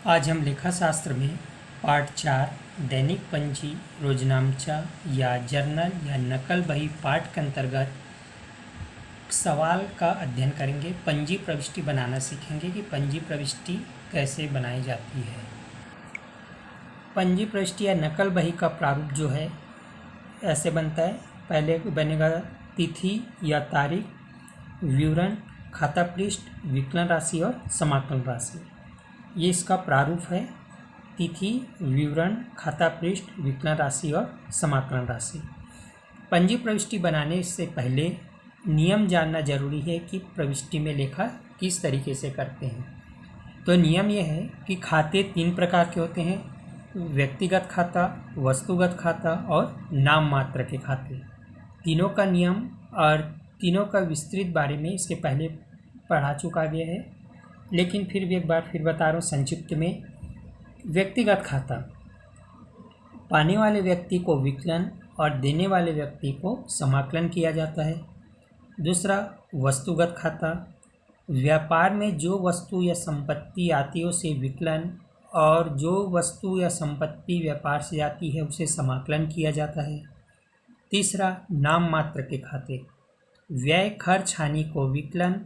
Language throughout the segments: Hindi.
आज हम लेखा शास्त्र में पाठ 4 दैनिक पंजी रोजनामचा या जर्नल या नकल बही पाठ के अंतर्गत सवाल का अध्ययन करेंगे। पंजी प्रविष्टि बनाना सीखेंगे कि पंजी प्रविष्टि कैसे बनाई जाती है। पंजी प्रविष्टि या नकल बही का प्रारूप जो है ऐसे बनता है। पहले बनेगा तिथि या तारीख, विवरण, खाता पृष्ठ, विकलन राशि और समाकलन राशि। ये इसका प्रारूप है। तिथि, विवरण, खाता पृष्ठ, विकलन राशि और समाकलन राशि। पंजी प्रविष्टि बनाने से पहले नियम जानना जरूरी है कि प्रविष्टि में लेखा किस तरीके से करते हैं। तो नियम यह है कि खाते 3 प्रकार के होते हैं: व्यक्तिगत खाता, वस्तुगत खाता और नाम मात्र के खाते। तीनों का नियम और तीनों का विस्तृत बारे में इसके पहले पढ़ा चुका गया है, लेकिन फिर भी एक बार फिर बता रहा हूँ संक्षिप्त में। व्यक्तिगत खाता, पाने वाले व्यक्ति को विकलन और देने वाले व्यक्ति को समाकलन किया जाता है। दूसरा, वस्तुगत खाता, व्यापार में जो वस्तु या संपत्ति आती है उसे विकलन और जो वस्तु या संपत्ति व्यापार से आती है उसे समाकलन किया जाता है। तीसरा, नाम मात्र के खाते, व्यय खर्च हानि को विकलन,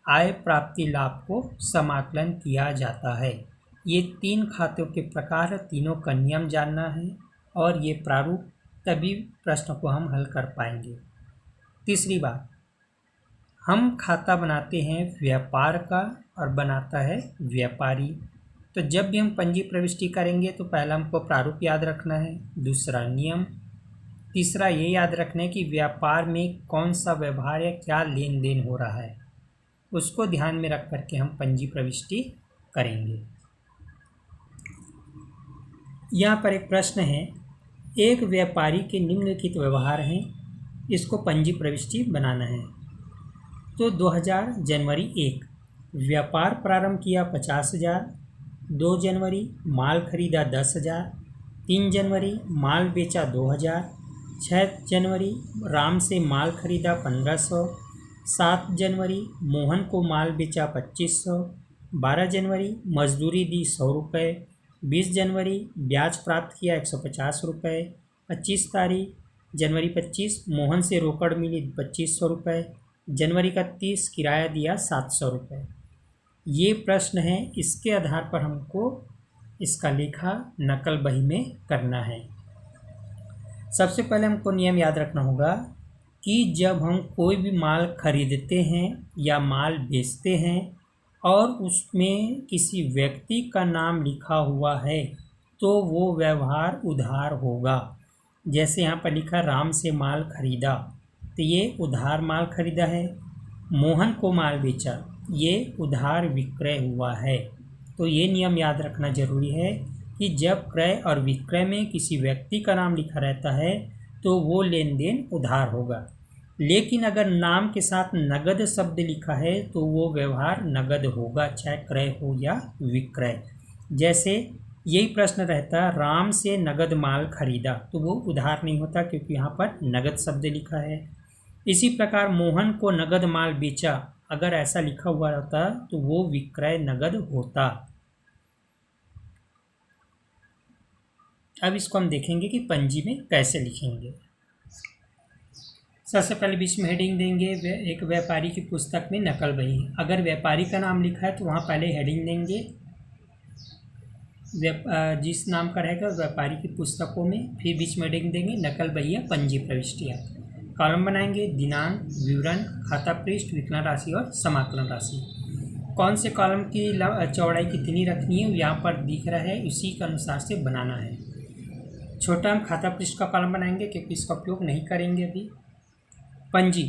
आय प्राप्ति लाभ को समाकलन किया जाता है। ये 3 खातों के प्रकार, तीनों का नियम जानना है और ये प्रारूप, तभी प्रश्न को हम हल कर पाएंगे। तीसरी बात, हम खाता बनाते हैं व्यापार का और बनाता है व्यापारी। तो जब भी हम पंजी प्रविष्टि करेंगे तो पहला हमको प्रारूप याद रखना है, दूसरा नियम, तीसरा ये याद रखना है कि व्यापार में कौन सा व्यवहार या क्या लेन देन हो रहा है, उसको ध्यान में रख करके हम पंजी प्रविष्टि करेंगे। यहाँ पर एक प्रश्न है, एक व्यापारी के निम्नलिखित व्यवहार हैं, इसको पंजी प्रविष्टि बनाना है। तो 2000 जनवरी 1 व्यापार प्रारंभ किया 50,000, 2 जनवरी माल खरीदा 10,000, 3 जनवरी माल बेचा 2,000, 6 जनवरी राम से माल खरीदा 1500, 7 जनवरी मोहन को माल बेचा 2500, 12 जनवरी मजदूरी दी 100 रुपये, 20 जनवरी ब्याज प्राप्त किया 150 रुपये, 25 तारीख जनवरी 25 मोहन से रोकड़ मिली 2500 रुपये, जनवरी का 30 किराया दिया 700 रुपये। ये प्रश्न है, इसके आधार पर हमको इसका लेखा नकल बही में करना है। सबसे पहले हमको नियम याद रखना होगा कि जब हम कोई भी माल खरीदते हैं या माल बेचते हैं और उसमें किसी व्यक्ति का नाम लिखा हुआ है तो वो व्यवहार उधार होगा। जैसे यहाँ पर लिखा राम से माल खरीदा, तो ये उधार माल खरीदा है। मोहन को माल बेचा, ये उधार विक्रय हुआ है। तो ये नियम याद रखना जरूरी है कि जब क्रय और विक्रय में किसी व्यक्ति का नाम लिखा रहता है तो वो लेन देन उधार होगा, लेकिन अगर नाम के साथ नगद शब्द लिखा है तो वो व्यवहार नगद होगा, चाहे क्रय हो या विक्रय। जैसे यही प्रश्न रहता है, राम से नगद माल खरीदा, तो वो उधार नहीं होता क्योंकि यहाँ पर नगद शब्द लिखा है। इसी प्रकार मोहन को नगद माल बेचा, अगर ऐसा लिखा हुआ रहता तो वो विक्रय नगद होता। अब इसको हम देखेंगे कि पंजी में कैसे लिखेंगे। सबसे पहले बीच में हेडिंग देंगे, एक व्यापारी की पुस्तक में नकल बही। अगर व्यापारी का नाम लिखा है तो वहाँ पहले हेडिंग देंगे, जिस नाम का रहेगा व्यापारी की पुस्तकों में, फिर बीच में हेडिंग देंगे नकल बही या पंजी प्रविष्टियाँ। कॉलम बनाएंगे, दिनांक, विवरण, खाता पृष्ठ, विकलन राशि और समाकलन राशि। कौन से कॉलम की चौड़ाई कितनी रखनी है यहाँ पर दिख रहा है, उसी के अनुसार से बनाना है। छोटा हम खाता पृष्ठ का कॉलम बनाएंगे क्योंकि इसका उपयोग नहीं करेंगे अभी। पंजी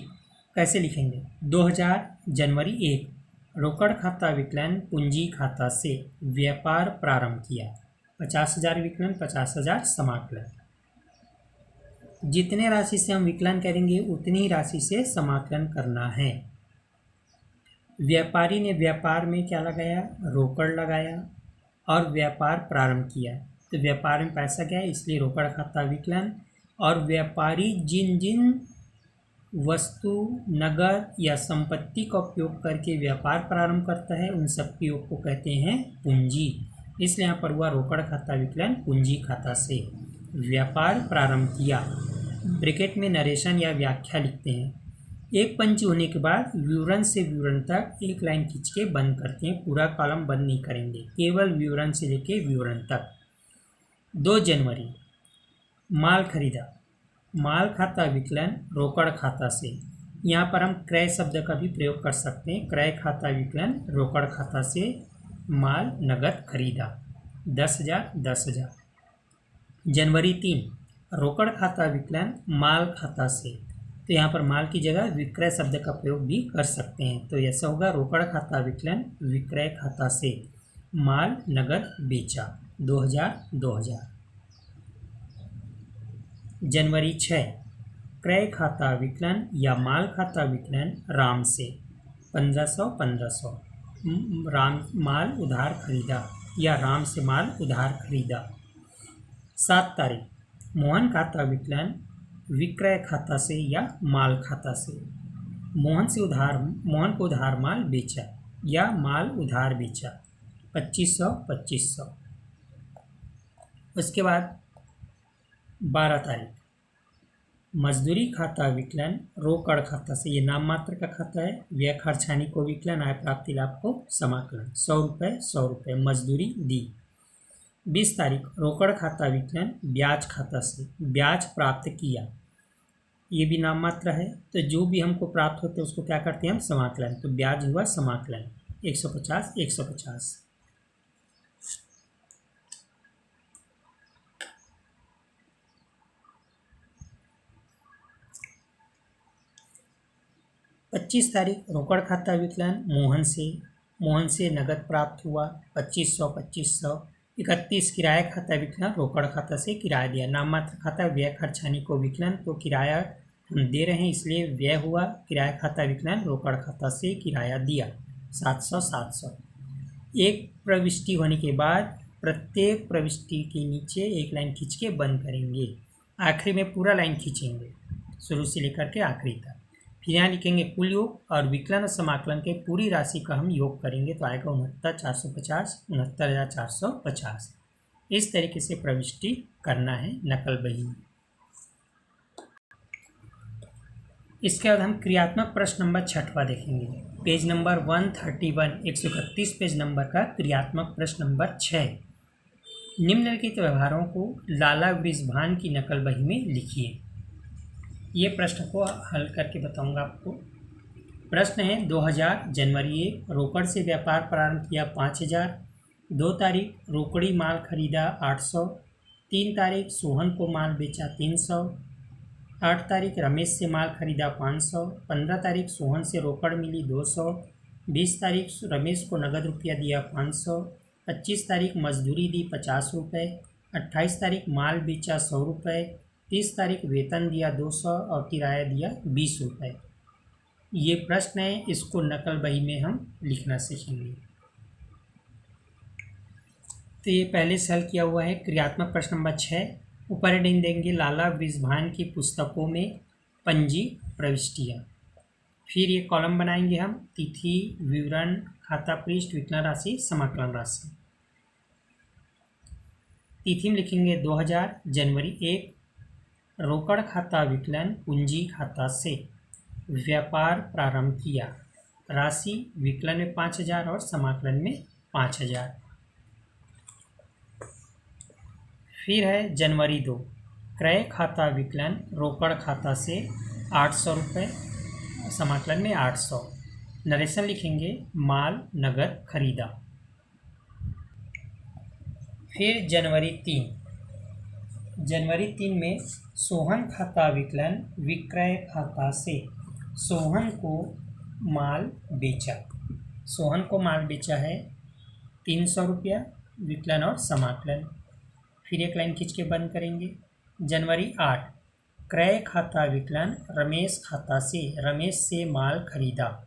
कैसे लिखेंगे, 2000 जनवरी 1 रोकड़ खाता विकलन पूंजी खाता से व्यापार प्रारंभ किया, 50,000 विकलन, 50,000 समाकलन। जितने राशि से हम विकलन करेंगे उतनी ही राशि से समाकलन करना है। व्यापारी ने व्यापार में क्या लगाया, रोकड़ लगाया और व्यापार प्रारंभ किया, तो व्यापार में पैसा गया इसलिए रोकड़ खाता विकलन। और व्यापारी जिन जिन वस्तु, नगद या संपत्ति का उपयोग करके व्यापार प्रारंभ करता है उन सब के योग को कहते हैं पूंजी। इसलिए यहाँ पर हुआ रोकड़ खाता विकलन पूंजी खाता से। व्यापार प्रारंभ किया, ब्रैकेट में नरेशन या व्याख्या लिखते हैं। एक पंक्ति होने के बाद विवरण से विवरण तक एक लाइन खींच के बंद करते हैं, पूरा कॉलम बंद नहीं करेंगे, केवल विवरण से लेके विवरण तक। 2 जनवरी माल खरीदा, माल खाता विकलन रोकड़ खाता से। यहाँ पर हम क्रय शब्द का भी प्रयोग कर सकते हैं, क्रय खाता विकलन रोकड़ खाता से माल नगद खरीदा 10,000 10,000। जनवरी 3 रोकड़ खाता विकलन माल खाता से, तो यहाँ पर माल की जगह विक्रय शब्द का प्रयोग भी कर सकते हैं, तो ऐसा होगा रोकड़ खाता विकलन विक्रय खाता से माल नगद बेचा 2,000 2,000। जनवरी 6 क्रय खाता विकलन या माल खाता विकलन राम से 1500 1500। राम माल उधार खरीदा या राम से माल उधार खरीदा। 7 तारीख मोहन खाता विकलन विक्रय खाता से या माल खाता से। मोहन को उधार माल बेचा या माल उधार बेचा 2500 2500। उसके बाद 12 तारीख मजदूरी खाता विकलन रोकड़ खाता से, ये नाम मात्र का खाता है, व्यय खर्च हानि को विकलन, आय प्राप्ति लाभ को समाकलन 100 रुपये 100 रुपये मजदूरी दी। 20 तारीख रोकड़ खाता विकलन ब्याज खाता से, ब्याज प्राप्त किया, ये भी नाम मात्र है, तो जो भी हमको प्राप्त होते हैं उसको क्या करते हैं हम समाकलन, तो ब्याज हुआ समाकलन 150 150। 25 तारीख रोकड़ खाता विकलन मोहन से नगद प्राप्त हुआ 2500 2500। 31 किराया खाता विकलन रोकड़ खाता से किराया दिया, नाम मात्र खाता व्यय खर्च हानि को विकलन, तो किराया हम दे रहे हैं इसलिए व्यय हुआ, किराया खाता विकलन रोकड़ खाता से किराया दिया 700 700। एक प्रविष्टि होने के बाद प्रत्येक प्रविष्टि के नीचे एक लाइन खींच के बंद करेंगे, आखिरी में पूरा लाइन खींचेंगे शुरू से लेकर के आखिरी तक। फिर यहाँ लिखेंगे कुल योग और विकलन और समाकलन के पूरी राशि का हम योग करेंगे, तो आएगा 69,450 69,450। इस तरीके से प्रविष्टि करना है नकल बही में। इसके बाद हम क्रियात्मक प्रश्न नंबर 6वां देखेंगे, पेज नंबर 131 131 पेज नंबर का क्रियात्मक प्रश्न नंबर 6। निम्नलिखित व्यवहारों को लाला वृषभान की नकल बही में लिखिए। ये प्रश्न को हल करके बताऊंगा आपको। प्रश्न है 2000 जनवरी 1 रोकड़ से व्यापार प्रारंभ किया 5000। 2 तारीख रोकड़ी माल खरीदा 800। 3 तारीख सोहन को माल बेचा 300। 8 तारीख रमेश से माल खरीदा 500। 15 तारीख सोहन से रोकड़ मिली 200। 20 तारीख रमेश को नगद रुपया दिया 500। 25 तारीख मजदूरी दी 50 रुपये। 28 तारीख माल बेचा 100 रुपये। 30 तारीख वेतन दिया 200 और किराया दिया 20 रुपये। ये प्रश्न है, इसको नकल बही में हम लिखना सीखेंगे। तो ये पहले से हल किया हुआ है क्रियात्मक प्रश्न नंबर 6। ऊपर हेडिंग देंगे लाला वृषभान की पुस्तकों में पंजी प्रविष्टियाँ। फिर ये कॉलम बनाएंगे हम, तिथि विवरण खाता पृष्ठ विकलन राशि समाकलन राशि। तिथि में लिखेंगे 2000 जनवरी 1 रोकड़ खाता विकलन पूंजी खाता से व्यापार प्रारंभ किया, राशि विकलन में 5000 और समाकलन में 5000। फिर है जनवरी 2 क्रय खाता विकलन रोकड़ खाता से 800 रुपये, समाकलन में 800। नरेशन लिखेंगे माल नगद खरीदा। फिर जनवरी 3 में सोहन खाता विकलन विक्रय खाता से सोहन को माल बेचा, सोहन को माल बेचा है 300 रुपया विकलन और समाकलन। फिर एक लाइन खींच के बंद करेंगे। जनवरी 8 क्रय खाता विकलन रमेश खाता से रमेश से माल खरीदा।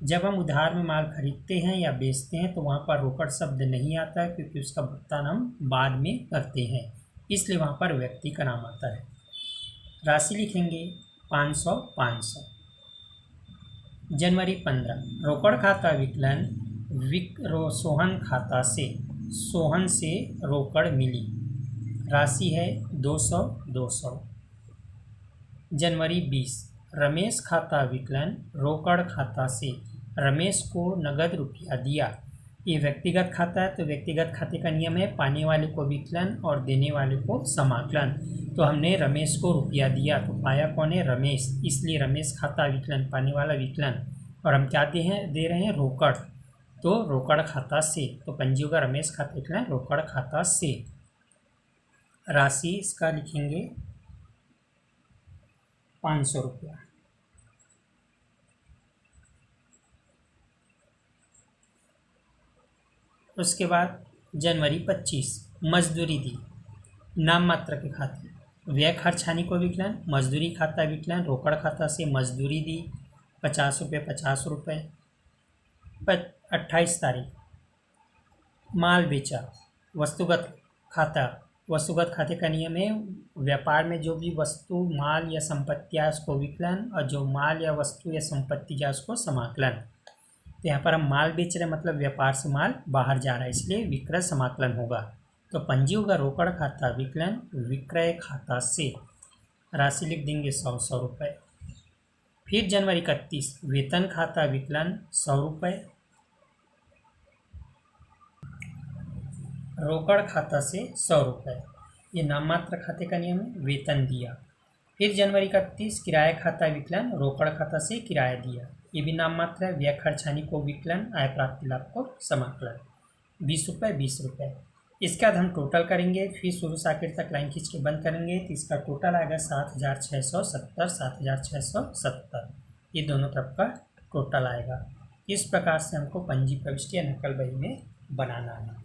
जब हम उधार में माल खरीदते हैं या बेचते हैं तो वहाँ पर रोकड़ शब्द नहीं आता है, क्योंकि उसका भुगतान हम बाद में करते हैं, इसलिए वहाँ पर व्यक्ति का नाम आता है। राशि लिखेंगे 500 500। जनवरी 15 रोकड़ खाता विकलन सोहन खाता से सोहन से रोकड़ मिली, राशि है 200 200। जनवरी 20, रमेश खाता विकलन रोकड़ खाता से, रमेश को नगद रुपया दिया। ये व्यक्तिगत खाता है तो व्यक्तिगत खाते का नियम है पाने वाले को विकलन और देने वाले को समाकलन। तो हमने रमेश को रुपया दिया तो पाया कौन है, रमेश, इसलिए रमेश खाता विकलन, पाने वाला विकलन, और हम क्या दे रहे हैं, रोकड़, तो रोकड़ खाता से, तो पंजी होगा रमेश खाता विकलन रोकड़ खाता से। राशि इसका लिखेंगे 500 रुपया। उसके बाद जनवरी 25, मजदूरी दी, नाम मात्र के खाते, व्यय खर्च हानि को विकलन, मजदूरी खाता विकलन रोकड़ खाता से, मजदूरी दी 50 रुपये 50 रुपये। 28 तारीख, माल बेचा, वस्तुगत खाता, वस्तुगत खाते का नियम है व्यापार में जो भी वस्तु माल या संपत्ति है उसको विकलन, और जो माल या वस्तु या संपत्ति है उसको समाकलन। तो यहाँ पर हम माल बेच रहे हैं मतलब व्यापार से माल बाहर जा रहा है, इसलिए विक्रय समाकलन होगा। तो पंजी होगा रोकड़ खाता विकलन विक्रय खाता से, राशि लिख देंगे 100 रुपये। फिर जनवरी 31, वेतन खाता विकलन 100 रुपये, रोकड़ खाता से 100 रुपये, ये नाम मात्र खाते का नियम है, वेतन दिया। फिर जनवरी 31, किराया खाता विकलन रोकड़ खाता से किराया दिया, ये भी नाम मात्र है, व्यय खर्च हानि को विकलन आय प्राप्ति लाभ को समाकलन, 20 रुपये 20 रुपये। इसके बाद हम टोटल करेंगे, फिर शुरू से आखिर तक लाइन खींच के बंद करेंगे, तो इसका टोटल आएगा 7670 7670, ये दोनों तरफ का टोटल आएगा। इस प्रकार से हमको पंजी प्रविष्टि या नकल बही में बनाना है।